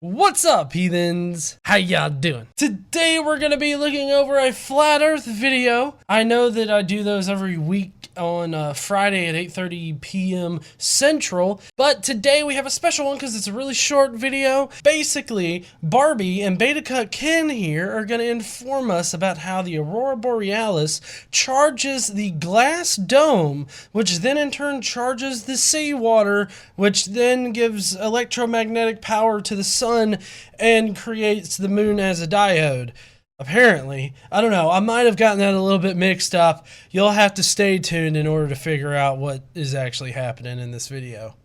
What's up, heathens? How y'all doing? Today we're gonna be looking over a flat earth video. I know that I do those every week on Friday at 8:30 p.m. Central, but today we have a special one because it's a really short video. Basically, Barbie and Beta Cut Ken here are gonna inform us about how the Aurora Borealis charges the glass dome, which then in turn charges the seawater, which then gives electromagnetic power to the sun and creates the moon as a diode. Apparently. I don't know. I might have gotten that a little bit mixed up. You'll have to stay tuned in order to figure out what is actually happening in this video.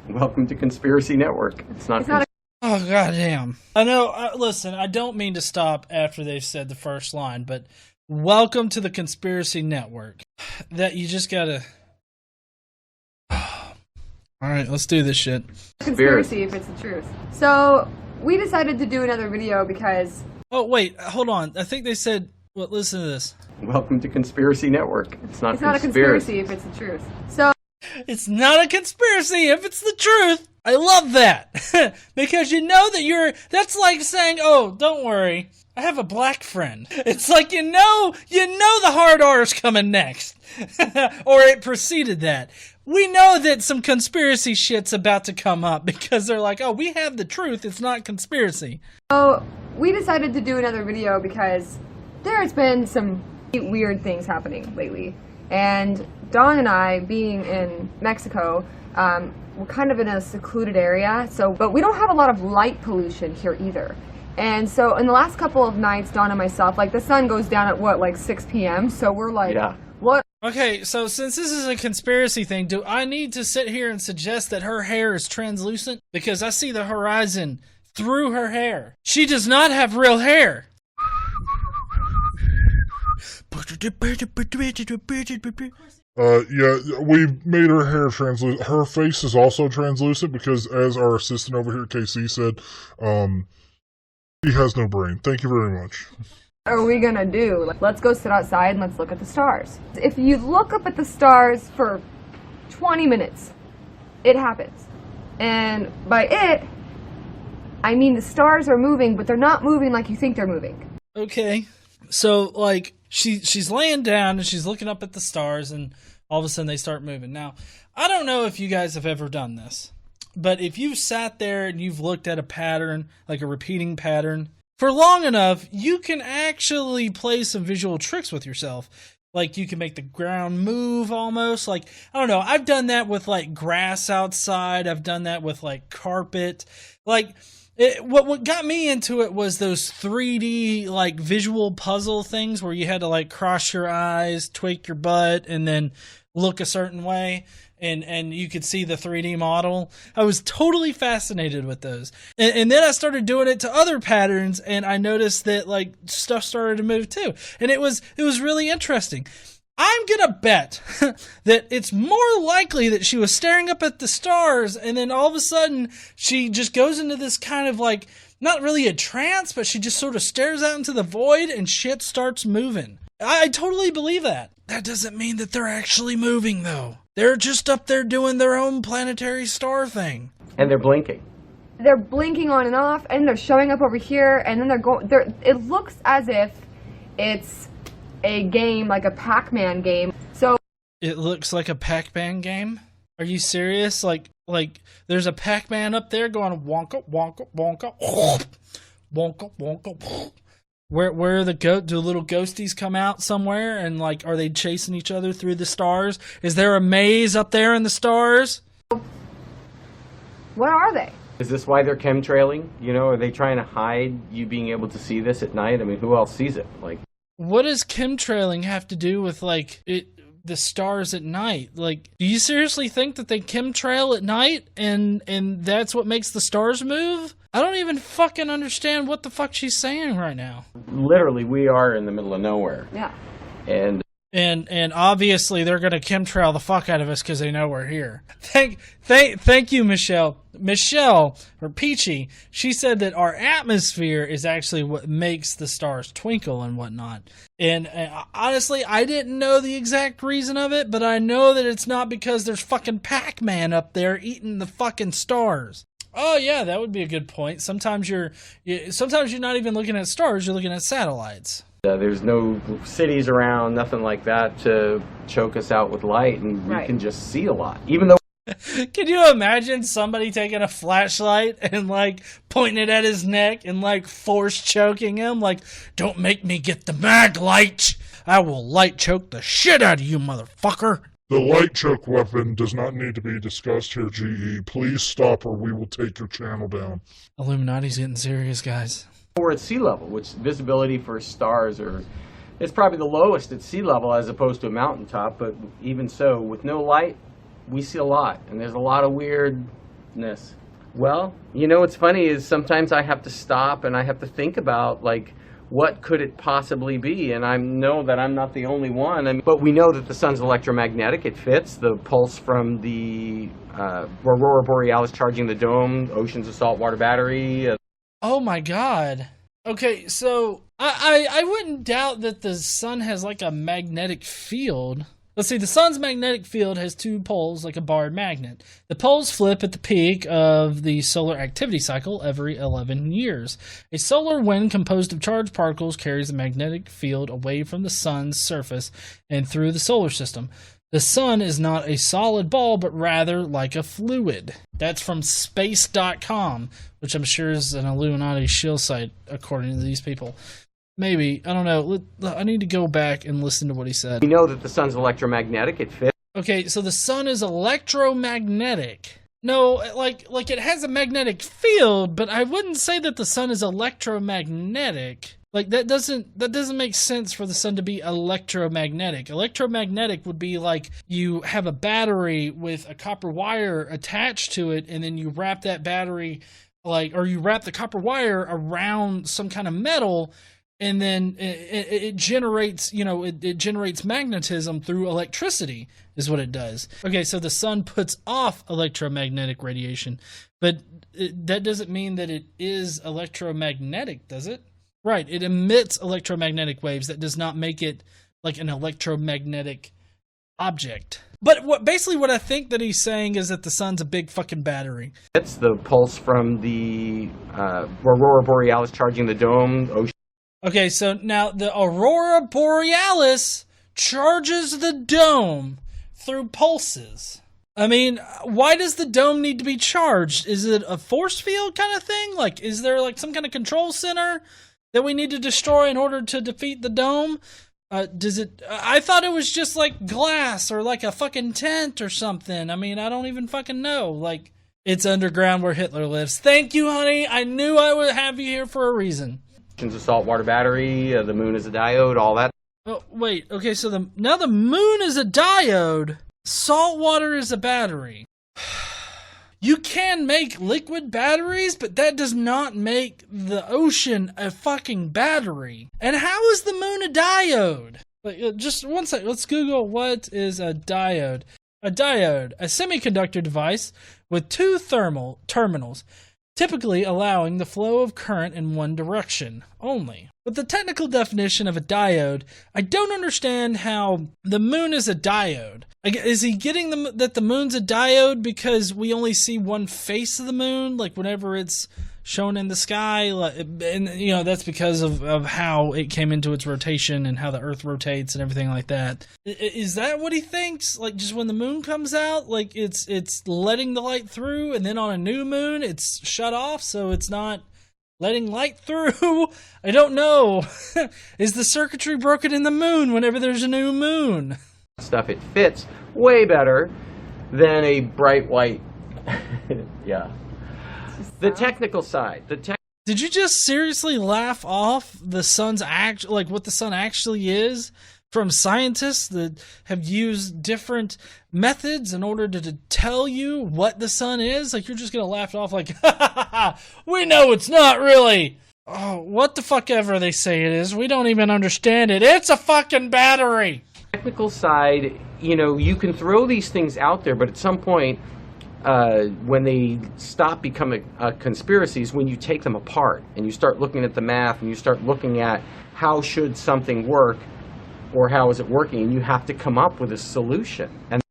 Welcome to Conspiracy Network. It's not Oh, goddamn. I know. Listen, I don't mean to stop after they've said the first line, but welcome to the Conspiracy Network. That you just gotta... Alright, let's do this shit. Conspiracy if it's the truth. So, we decided to do another video because... Oh, wait, hold on. I think they said... Well, listen to this. Welcome to Conspiracy Network. It's not a conspiracy if it's the truth. So... It's not a conspiracy if it's the truth. I love that. Because you know that that's like saying, oh, don't worry, I have a black friend. It's like, you know the hard R's coming next. Or it preceded that. We know that some conspiracy shit's about to come up because they're like, oh, we have the truth, it's not conspiracy. So, we decided to do another video because there's been some weird things happening lately. And Dawn and I, being in Mexico, we're kind of in a secluded area, but we don't have a lot of light pollution here either. And so in the last couple of nights, Dawn and myself, like the sun goes down at what, like 6 p.m.? So we're like, yeah. What? Okay, so since this is a conspiracy thing, do I need to sit here and suggest that her hair is translucent? Because I see the horizon through her hair. She does not have real hair. Yeah, we made her hair translucent. Her face is also translucent because, as our assistant over here, KC, said, he has no brain. Thank you very much. What are we gonna do? Let's go sit outside and let's look at the stars. If you look up at the stars for 20 minutes, it happens. And by it, I mean the stars are moving, but they're not moving like you think they're moving. Okay, so like she's laying down and she's looking up at the stars, and all of a sudden they start moving. Now, I don't know if you guys have ever done this, but if you've sat there and you've looked at a pattern, like a repeating pattern, for long enough, you can actually play some visual tricks with yourself. Like, you can make the ground move almost. Like, I don't know, I've done that with, like, grass outside. I've done that with, like, carpet. Like, what got me into it was those 3D, like, visual puzzle things where you had to, like, cross your eyes, tweak your butt, and then look a certain way. And you could see the 3D model. I was totally fascinated with those. And then I started doing it to other patterns, and I noticed that, like, stuff started to move too. And it was really interesting. I'm gonna bet that it's more likely that she was staring up at the stars, and then all of a sudden she just goes into this kind of, like, not really a trance, but she just sort of stares out into the void and shit starts moving. I totally believe that. That doesn't mean that they're actually moving, though. They're just up there doing their own planetary star thing. And they're blinking. They're blinking on and off, and they're showing up over here, and then it looks as if it's a game, like a Pac-man game. So it looks like a Pac-man game? Are you serious? Like there's a Pac-man up there going wonka, wonka, wonka, wonka, wonka. Where are the do little ghosties come out somewhere, and, like, are they chasing each other through the stars? Is there a maze up there in the stars? What are they? Is this why they're chemtrailing? You know, are they trying to hide you being able to see this at night? I mean, who else sees it? Like, what does chemtrailing have to do with, like, the stars at night? Like, do you seriously think that they chemtrail at night and that's what makes the stars move? I don't even fucking understand what the fuck she's saying right now. Literally, we are in the middle of nowhere. Yeah. And And obviously they're gonna chemtrail the fuck out of us because they know we're here. Thank you, Michelle. Michelle, or Peachy, she said that our atmosphere is actually what makes the stars twinkle and whatnot. And honestly, I didn't know the exact reason of it, but I know that it's not because there's fucking Pac-Man up there eating the fucking stars. Oh yeah, that would be a good point. Sometimes you're not even looking at stars, you're looking at satellites. There's no cities around, nothing like that to choke us out with light, and we can just see a lot. Even though. Can you imagine somebody taking a flashlight and like pointing it at his neck and like force choking him? Like, don't make me get the mag light. I will light choke the shit out of you, motherfucker. The light choke weapon does not need to be discussed here, GE. Please stop or we will take your channel down. Illuminati's getting serious, guys. We're at sea level, which visibility for stars it's probably the lowest at sea level as opposed to a mountaintop, but even so, with no light, we see a lot, and there's a lot of weirdness. Well, you know what's funny is sometimes I have to stop and I have to think about, like, what could it possibly be? And I know that I'm not the only one. But we know that the sun's electromagnetic. It fits. The pulse from the Aurora Borealis charging the dome, oceans of saltwater battery. Oh my god. Okay, so I wouldn't doubt that the sun has like a magnetic field. Let's see, the sun's magnetic field has two poles like a barred magnet. The poles flip at the peak of the solar activity cycle every 11 years. A solar wind composed of charged particles carries the magnetic field away from the sun's surface and through the solar system. The sun is not a solid ball, but rather like a fluid. That's from space.com, which I'm sure is an Illuminati shill site, according to these people. Maybe. I don't know. I need to go back and listen to what he said. We know that the sun's electromagnetic. It fits. Okay, so the sun is electromagnetic. No, like it has a magnetic field, but I wouldn't say that the sun is electromagnetic. Like that doesn't make sense for the sun to be electromagnetic. Electromagnetic would be like you have a battery with a copper wire attached to it, and then you wrap that battery or you wrap the copper wire around some kind of metal, and then it generates, it generates magnetism through electricity is what it does. Okay, so the sun puts off electromagnetic radiation, but that doesn't mean that it is electromagnetic, does it? Right, it emits electromagnetic waves. That does not make it like an electromagnetic object. But what I think that he's saying is that the sun's a big fucking battery. It's the pulse from the Aurora Borealis charging the dome, ocean. Okay, so now the Aurora Borealis charges the dome through pulses. I mean, why does the dome need to be charged? Is it a force field kind of thing? Like, is there like some kind of control center that we need to destroy in order to defeat the dome? I thought it was just like glass or like a fucking tent or something. I mean, I don't even fucking know. Like, it's underground where Hitler lives. Thank you, honey. I knew I would have you here for a reason. Oceans of saltwater battery, the moon is a diode, all that. Oh, wait. Okay, so now the moon is a diode. Salt water is a battery. You can make liquid batteries, but that does not make the ocean a fucking battery. And how is the moon a diode? Like, just one second. Let's Google what is a diode. A diode, a semiconductor device with two thermal terminals, typically allowing the flow of current in one direction only. With the technical definition of a diode, I don't understand how the moon is a diode. Is he getting that the moon's a diode because we only see one face of the moon, like whenever it's shown in the sky? And that's because of how it came into its rotation and how the Earth rotates and everything like that. Is that what he thinks? Like, just when the moon comes out, like it's letting the light through, and then on a new moon it's shut off, so it's not letting light through? I don't know. Is the circuitry broken in the moon whenever there's a new moon? Stuff, it fits way better than a bright white. Yeah. The technical side. Did you just seriously laugh off the sun's what the sun actually is from scientists that have used different methods in order to tell you what the sun is? Like, you're just gonna laugh it off like, ha ha ha, we know it's not really. Oh, what the fuck ever they say it is. We don't even understand it. It's a fucking battery. Technical side, you know, you can throw these things out there, but at some point, when they stop becoming conspiracies, when you take them apart and you start looking at the math and you start looking at how should something work or how is it working, and you have to come up with a solution. And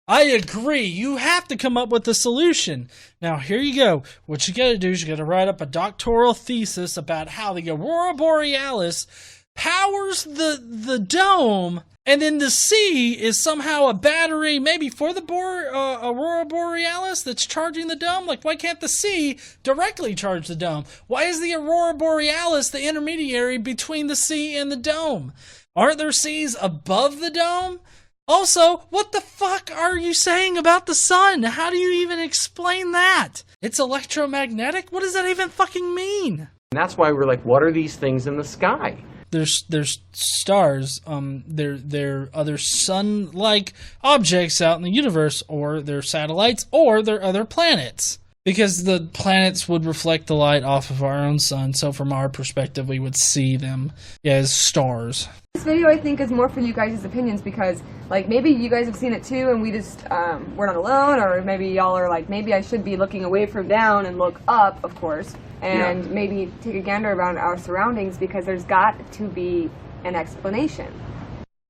I agree. You have to come up with a solution. Now, here you go. What you got to do is you got to write up a doctoral thesis about how the Aurora Borealis powers the dome, and then the sea is somehow a battery, maybe for the Aurora Borealis that's charging the dome. Like, why can't the sea directly charge the dome? Why is the Aurora Borealis the intermediary between the sea and the dome? Aren't there seas above the dome? Also, what the fuck are you saying about the sun? How do you even explain that? It's electromagnetic? What does that even fucking mean? And that's why we're like, what are these things in the sky? There's stars, they're other sun-like objects out in the universe, or they're satellites, or they're other planets. Because the planets would reflect the light off of our own sun, so from our perspective, we would see them as stars. This video, I think, is more for you guys' opinions because, like, maybe you guys have seen it too and we just, we're not alone, or maybe y'all are like, maybe I should be looking away from down and look up, of course, and maybe take a gander around our surroundings because there's got to be an explanation.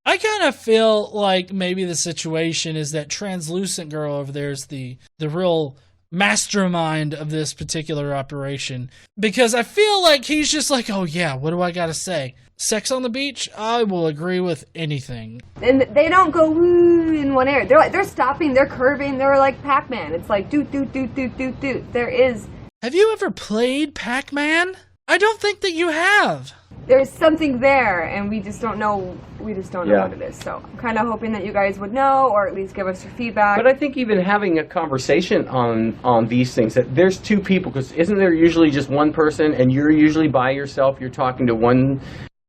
I kind of feel like maybe the situation is that translucent girl over there is the real mastermind of this particular operation, because I feel like he's just like, oh yeah, what do I gotta say? Sex on the beach? I will agree with anything. And they don't go woo in one area. They're stopping, they're curving, they're like Pac-Man. It's like doot doot doot doot doot doot. There is. Have you ever played Pac-Man? I don't think that you have. There's something there, and we just don't know. We just don't know what it is. So I'm kind of hoping that you guys would know, or at least give us your feedback. But I think even having a conversation on these things, that there's two people, because isn't there usually just one person, and you're usually by yourself, you're talking to one.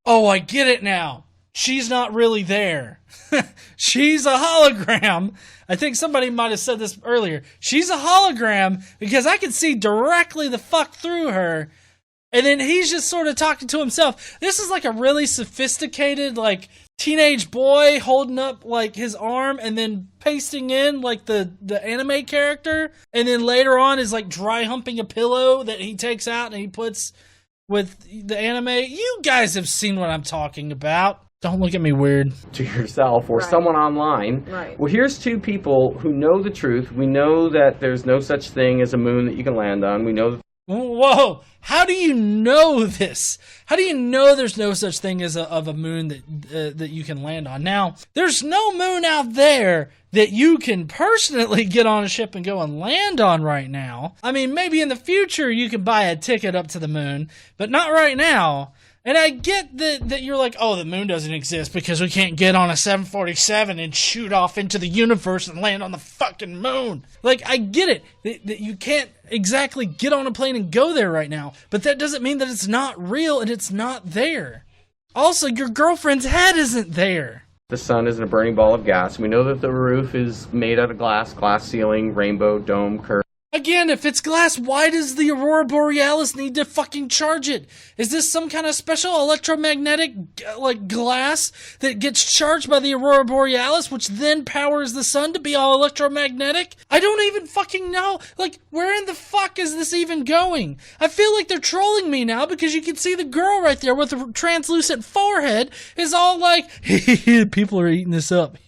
Oh, I get it now. She's not really there. She's a hologram. I think somebody might have said this earlier. She's a hologram because I can see directly the fuck through her. And then he's just sort of talking to himself. This is like a really sophisticated, like, teenage boy holding up, like, his arm and then pasting in, like, the anime character. And then later on is, like, dry humping a pillow that he takes out and he puts with the anime. You guys have seen what I'm talking about. Don't look at me weird. To yourself or someone online. Right. Well, here's two people who know the truth. We know that there's no such thing as a moon that you can land on. We know. Whoa! How do you know this? How do you know there's no such thing as a moon that you can land on? Now, there's no moon out there that you can personally get on a ship and go and land on right now. I mean, maybe in the future you can buy a ticket up to the moon, but not right now. And I get that you're like, oh, the moon doesn't exist because we can't get on a 747 and shoot off into the universe and land on the fucking moon. Like, I get it, that you can't exactly get on a plane and go there right now. But that doesn't mean that it's not real and it's not there. Also, your girlfriend's head isn't there. The sun isn't a burning ball of gas. We know that the roof is made out of glass ceiling, rainbow, dome, curve. Again, if it's glass, why does the Aurora Borealis need to fucking charge it? Is this some kind of special electromagnetic, like, glass that gets charged by the Aurora Borealis, which then powers the sun to be all electromagnetic? I don't even fucking know. Like, where in the fuck is this even going? I feel like they're trolling me now because you can see the girl right there with a translucent forehead is all like, people are eating this up.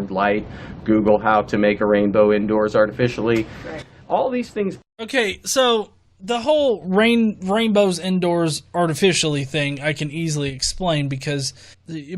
Light, Google how to make a rainbow indoors artificially. Right. All these things. Okay, so the whole rainbows indoors artificially thing I can easily explain, because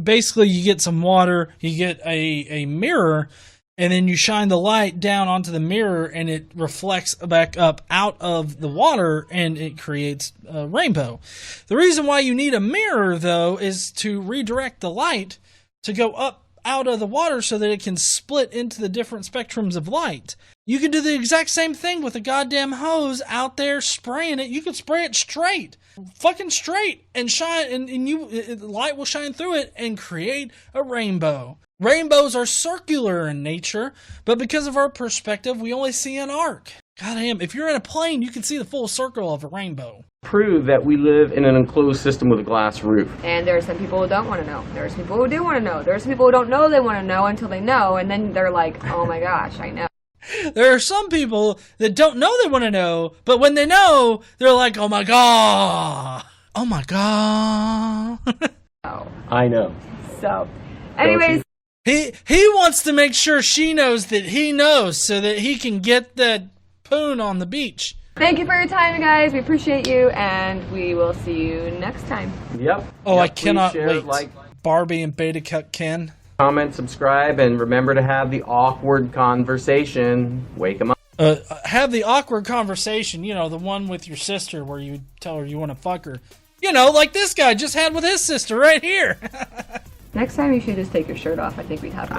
basically you get some water, you get a mirror, and then you shine the light down onto the mirror and it reflects back up out of the water and it creates a rainbow. The reason why you need a mirror, though, is to redirect the light to go up out of the water so that it can split into the different spectrums of light. You can do the exact same thing with a goddamn hose out there spraying it. You can spray it straight, fucking straight, and shine, and light will shine through it and create a rainbow. Rainbows are circular in nature, but because of our perspective, we only see an arc. Goddamn, if you're in a plane, you can see the full circle of a rainbow. Prove that we live in an enclosed system with a glass roof. And there are some people who don't want to know. There's people who do want to know. There's people who don't know they want to know until they know, and then they're like, oh my gosh, I know. There are some people that don't know they want to know, but when they know, they're like, oh my god. Oh my god. I know. So, anyways. He wants to make sure she knows that he knows so that he can get that poon on the beach. Thank you for your time, guys. We appreciate you, and we will see you next time. Yep. Oh, yep. I cannot share, wait. Like, Barbie and Beta Cut Ken. comment, subscribe, and remember to have the awkward conversation. Wake them up. Have the awkward conversation, you know, the one with your sister where you tell her you want to fuck her. You know, like this guy just had with his sister right here. Next time you should just take your shirt off. I think we'd have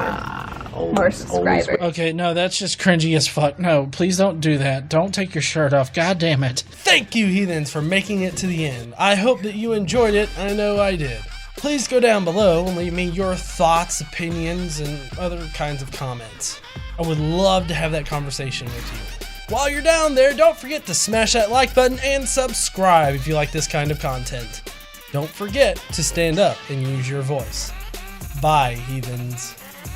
more subscribers. Okay, no, that's just cringy as fuck. No, please don't do that. Don't take your shirt off. God damn it. Thank you, heathens, for making it to the end. I hope that you enjoyed it. I know I did. Please go down below and leave me your thoughts, opinions, and other kinds of comments. I would love to have that conversation with you. While you're down there, don't forget to smash that like button and subscribe if you like this kind of content. Don't forget to stand up and use your voice. Bye, heathens.